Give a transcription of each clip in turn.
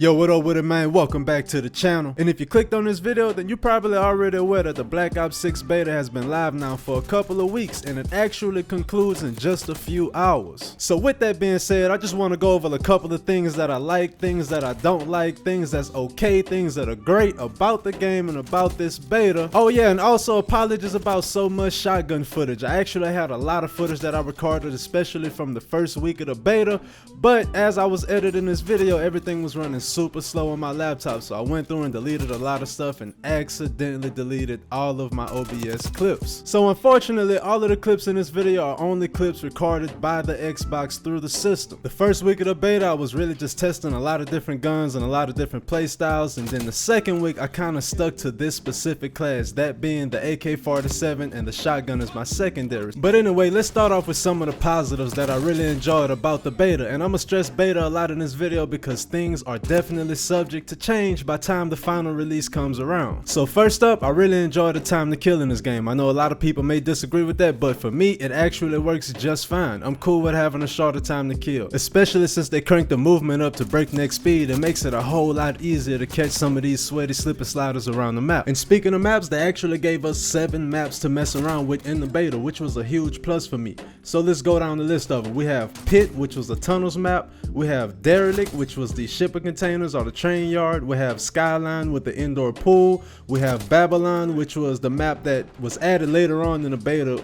Yo, what up with it, man? Welcome back to the channel. And if you clicked on this video, then you're probably already aware that the Black Ops 6 beta has been live now for a couple of weeks, and it actually concludes in just a few hours. So with that being said, I just want to go over a couple of things that I like, things that I don't like, things that's okay, things that are great about the game and about this beta. Oh yeah, and also apologies about so much shotgun footage. I actually had a lot of footage that I recorded, especially from the first week of the beta, but as I was editing this video, everything was running super slow on my laptop, so I went through and deleted a lot of stuff and accidentally deleted all of my OBS clips. So unfortunately, all of the clips in this video are only clips recorded by the Xbox through the system. The first week of the beta, I was really just testing a lot of different guns and a lot of different play styles, and then the second week I kind of stuck to this specific class, that being the AK-47, and the shotgun is my secondary. But anyway, let's start off with some of the positives that I really enjoyed about the beta, and I'm gonna stress beta a lot in this video because things are definitely subject to change by time the final release comes around. So first up, I really enjoy the time to kill in this game. I know a lot of people may disagree with that, but for me it actually works just fine. I'm cool with having a shorter time to kill, especially since they cranked the movement up to breakneck speed. It makes it a whole lot easier to catch some of these sweaty slipper sliders around the map. And speaking of maps, they actually gave us 7 maps to mess around with in the beta, which was a huge plus for me. So let's go down the list of them. We have Pit, which was the tunnels map. We have Derelict, which was the shipping containers or the train yard. We have Skyline with the indoor pool. We have Babylon, which was the map that was added later on in the beta,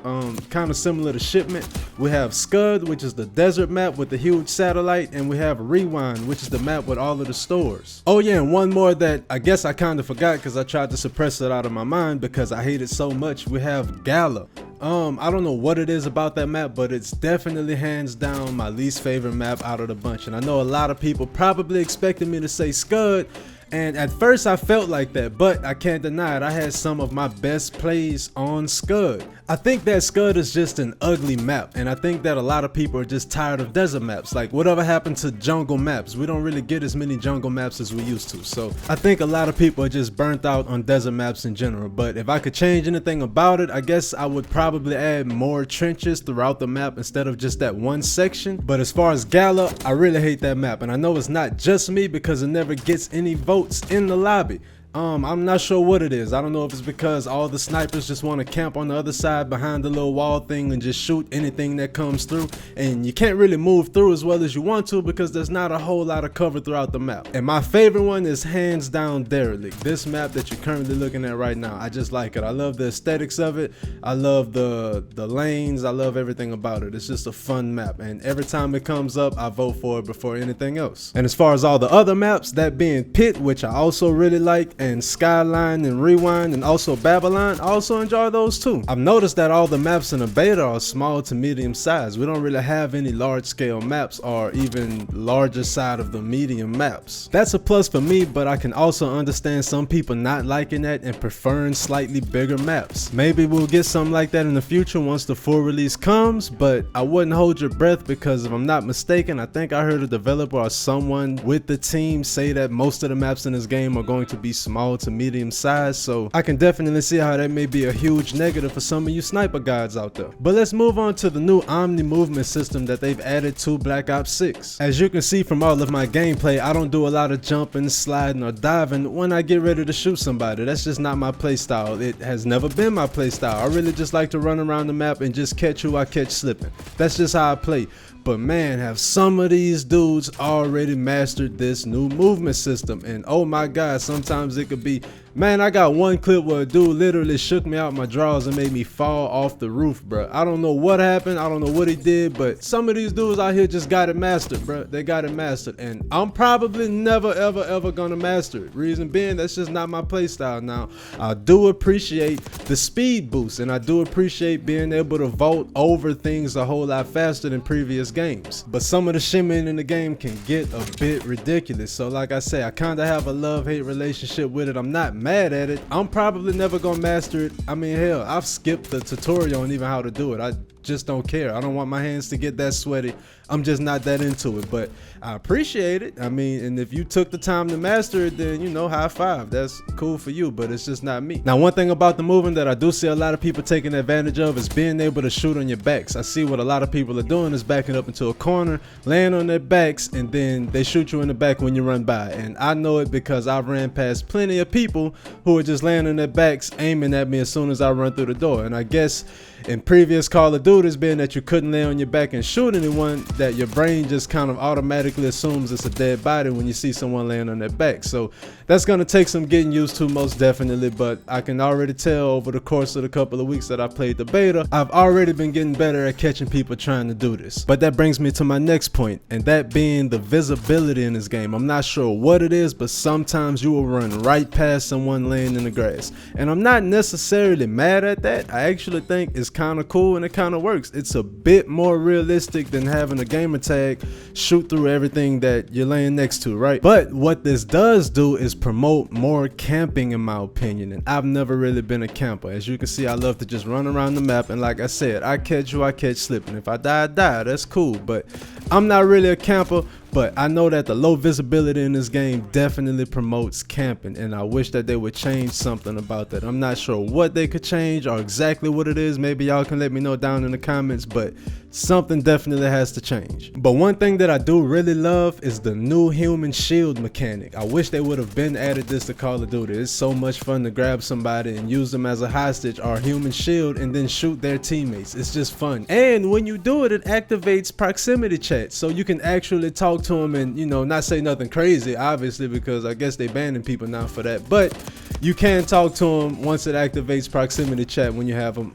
kind of similar to Shipment. We have Scud, which is the desert map with the huge satellite, and we have Rewind, which is the map with all of the stores. Oh yeah, and one more that I guess I kind of forgot because I tried to suppress it out of my mind because I hate it so much. We have Gala. I don't know what it is about that map, but it's definitely hands down my least favorite map out of the bunch. And I know a lot of people probably expected me to say Scud, and at first I felt like that, but I can't deny it. I had some of my best plays on Scud. I think that Scud is just an ugly map, and I think that a lot of people are just tired of desert maps. Like, whatever happened to jungle maps? We don't really get as many jungle maps as we used to. So I think a lot of people are just burnt out on desert maps in general. But if I could change anything about it, I guess I would probably add more trenches throughout the map instead of just that one section. But as far as Gala, I really hate that map, and I know it's not just me because it never gets any votes in the lobby. I'm not sure what it is. I don't know if it's because all the snipers just want to camp on the other side behind the little wall thing and just shoot anything that comes through, and you can't really move through as well as you want to because there's not a whole lot of cover throughout the map. And my favorite one is hands down Derelict. This map that you're currently looking at right now, I just like it. I love the aesthetics of it. I love the lanes. I love everything about it. It's just a fun map, and every time it comes up, I vote for it before anything else. And as far as all the other maps, that being Pit, which I also really like, and Skyline and Rewind, and also Babylon, I also enjoy those too. I've noticed that all the maps in the beta are small to medium size. We don't really have any large scale maps or even larger side of the medium maps. That's a plus for me, but I can also understand some people not liking that and preferring slightly bigger maps. Maybe we'll get something like that in the future once the full release comes, but I wouldn't hold your breath because if I'm not mistaken, I think I heard a developer or someone with the team say that most of the maps in this game are going to be small to medium size, so I can definitely see how that may be a huge negative for some of you sniper guys out there. But let's move on to the new Omni movement system that they've added to Black Ops 6. As you can see from all of my gameplay, I don't do a lot of jumping, sliding, or diving when I get ready to shoot somebody. That's just not my playstyle. It has never been my playstyle. I really just like to run around the map and just catch who I catch slipping. That's just how I play. But man, have some of these dudes already mastered this new movement system, and oh my god, sometimes it could be, man, I got one clip where a dude literally shook me out my drawers and made me fall off the roof, bro. I don't know what happened, I don't know what he did, but some of these dudes out here just got it mastered, bro. They got it mastered, and I'm probably never ever gonna master it. Reason being, that's just not my playstyle. Now, I do appreciate the speed boost, and I do appreciate being able to vault over things a whole lot faster than previous games, but some of the shimming in the game can get a bit ridiculous. So like I say, I kind of have a love-hate relationship with it. I'm not mad at it. I'm probably never gonna master it. I mean, hell, I've skipped the tutorial on even how to do it. just don't care. I don't want my hands to get that sweaty. I'm just not that into it, but I appreciate it. I mean, and if you took the time to master it, then, you know, high five. That's cool for you, but it's just not me. Now, one thing about the moving that I do see a lot of people taking advantage of is being able to shoot on your backs. I see what a lot of people are doing is backing up into a corner, laying on their backs, and then they shoot you in the back when you run by. And I know it because I've ran past plenty of people who are just laying on their backs, aiming at me as soon as I run through the door. And I guess in previous Call of Duties, being that you couldn't lay on your back and shoot anyone, that your brain just kind of automatically assumes it's a dead body when you see someone laying on their back. So that's going to take some getting used to, most definitely, but I can already tell over the course of the couple of weeks that I played the beta, I've already been getting better at catching people trying to do this. But that brings me to my next point, and that being the visibility in this game. I'm not sure what it is, but sometimes you will run right past someone laying in the grass, and I'm not necessarily mad at that. I actually think it's kind of cool and it kind of works. It's a bit more realistic than having a gamer tag shoot through everything that you're laying next to, right? But what this does do is promote more camping, in my opinion, and I've never really been a camper. As you can see, I love to just run around the map, and like I said, I catch you, I catch slipping. If I die, I die. That's cool, but I'm not really a camper. But I know that the low visibility in this game definitely promotes camping, and I wish that they would change something about that. I'm not sure what they could change or exactly what it is. Maybe y'all can let me know down in the comments, but something definitely has to change. But one thing that I do really love is the new human shield mechanic. I wish they would have been added this to Call of Duty. It's so much fun to grab somebody and use them as a hostage or human shield and then shoot their teammates. It's just fun. And when you do it, it activates proximity chat, so you can actually talk to them and, you know, not say nothing crazy, obviously, because I guess they banning people now for that, but you can talk to them once it activates proximity chat when you have them,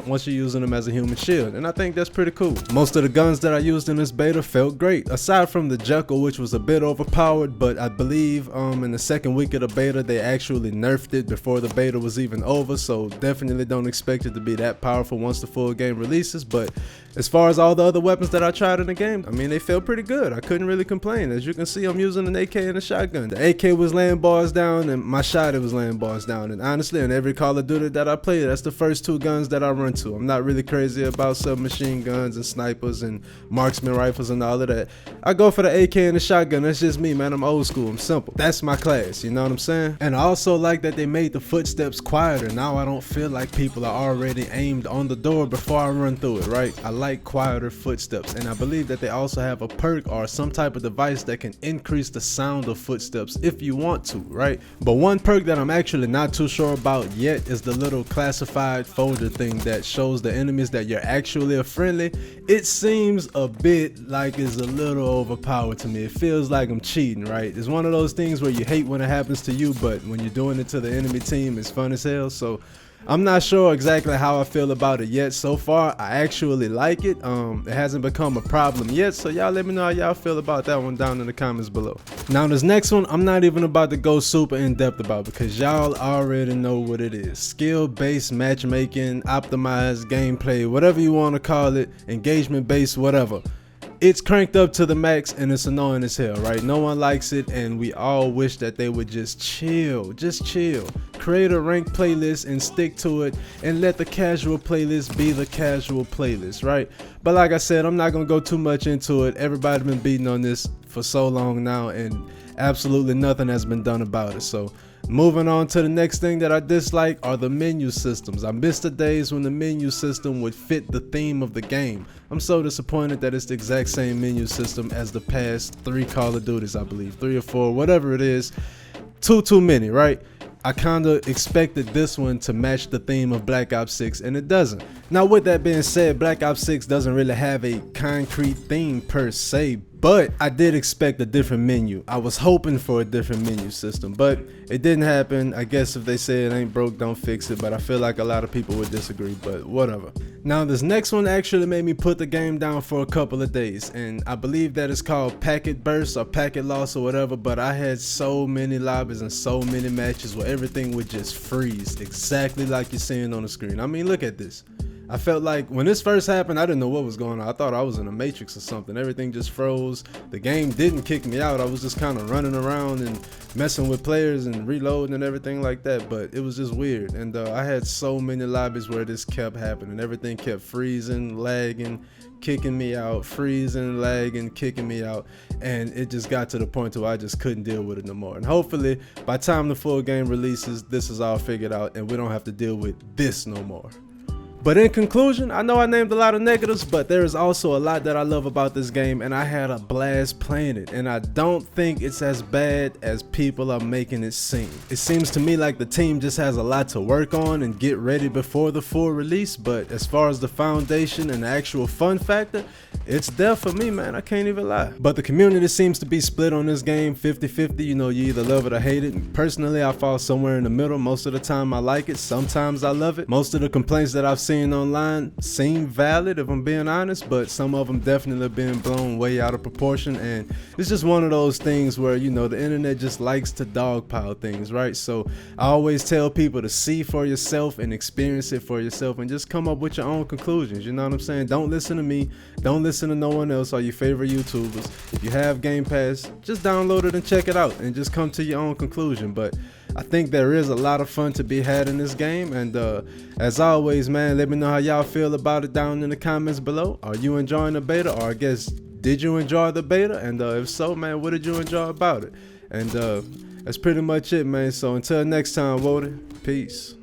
once you're using them as a human shield, and I think that's pretty cool. Most of the guns that I used in this beta felt great, aside from the Jekyll, which was a bit overpowered, but I believe in the second week of the beta they actually nerfed it before the beta was even over, so definitely don't expect it to be that powerful once the full game releases. But as far as all the other weapons that I tried in the game, I mean, they felt pretty good. I couldn't really complain. As you can see, I'm using an AK and a shotgun. The AK was laying bars down and my shotgun was laying bars down, and honestly, in every Call of Duty that I play, that's the first two guns that I run to. I'm not really crazy about submachine guns and snipers and marksman rifles and all of that. I go for the AK and the shotgun. That's just me, man. I'm old school. I'm simple. That's my class, you know what I'm saying? And I also like that they made the footsteps quieter. Now I don't feel like people are already aimed on the door before I run through it, right? I like quieter footsteps, and I believe that they also have a perk or some type of device that can increase the sound of footsteps if you want to, right? But one perk that I'm actually not too sure about yet is the little classified folder thing that shows the enemies that you're actually a friendly. It seems a bit like it's a little overpowered to me. It feels like I'm cheating, right? It's one of those things where you hate when it happens to you, but when you're doing it to the enemy team, it's fun as hell. So I'm not sure exactly how I feel about it yet. So far, I actually like it. It hasn't become a problem yet, so y'all let me know how y'all feel about that one down in the comments below. Now, this next one, I'm not even about to go super in-depth about because y'all already know what it is. Skill-based matchmaking, optimized gameplay, whatever you want to call it, engagement-based, whatever. It's cranked up to the max and it's annoying as hell, right? No one likes it, and we all wish that they would just chill. Create a ranked playlist and stick to it, and let the casual playlist be the casual playlist, right? But like I said, I'm not gonna go too much into it. Everybody's been beating on this for so long now, and absolutely nothing has been done about it. So moving on to the next thing that I dislike are the menu systems. I miss the days when the menu system would fit the theme of the game. I'm so disappointed that it's the exact same menu system as the past 3 Call of Duties, I believe, 3 or 4, whatever it is. Too many, right? I kinda expected this one to match the theme of Black Ops 6, and it doesn't. Now, with that being said, Black Ops 6 doesn't really have a concrete theme per se, but I did expect a different menu. I was hoping for a different menu system, but it didn't happen. I guess if they say it ain't broke, don't fix it, but I feel like a lot of people would disagree, but whatever. Now, this next one actually made me put the game down for a couple of days, and I believe that it's called Packet Burst or Packet Loss or whatever, but I had so many lobbies and so many matches where everything would just freeze, exactly like you're seeing on the screen. I mean, look at this. I felt like when this first happened, I didn't know what was going on. I thought I was in a Matrix or something. Everything just froze. The game didn't kick me out. I was just kind of running around and messing with players and reloading and everything like that, but it was just weird. And I had so many lobbies where this kept happening. Everything kept freezing, lagging, kicking me out, freezing, lagging, kicking me out, and it just got to the point where I just couldn't deal with it no more. And hopefully by the time the full game releases, this is all figured out and we don't have to deal with this no more. But in conclusion, I know I named a lot of negatives, but there is also a lot that I love about this game, and I had a blast playing it, and I don't think it's as bad as people are making it seem. It seems to me like the team just has a lot to work on and get ready before the full release, but as far as the foundation and the actual fun factor, it's there for me, man. I can't even lie. But the community seems to be split on this game 50-50. You know, you either love it or hate it. And personally, I fall somewhere in the middle. Most of the time I like it, sometimes I love it. Most of the complaints that I've seen online seem valid, if I'm being honest, but some of them definitely been blown way out of proportion, and it's just one of those things where, you know, the internet just likes to dogpile things, right? So I always tell people to see for yourself and experience it for yourself and just come up with your own conclusions. You know what I'm saying? Don't listen to me, don't listen to no one else or your favorite YouTubers. If you have Game Pass, just download it and check it out and just come to your own conclusion. But I think there is a lot of fun to be had in this game, and as always, man, let me know how y'all feel about it down in the comments below. Are you enjoying the beta, or I guess, did you enjoy the beta? And if so, man, what did you enjoy about it? And that's pretty much it, man. So until next time, Woody, peace.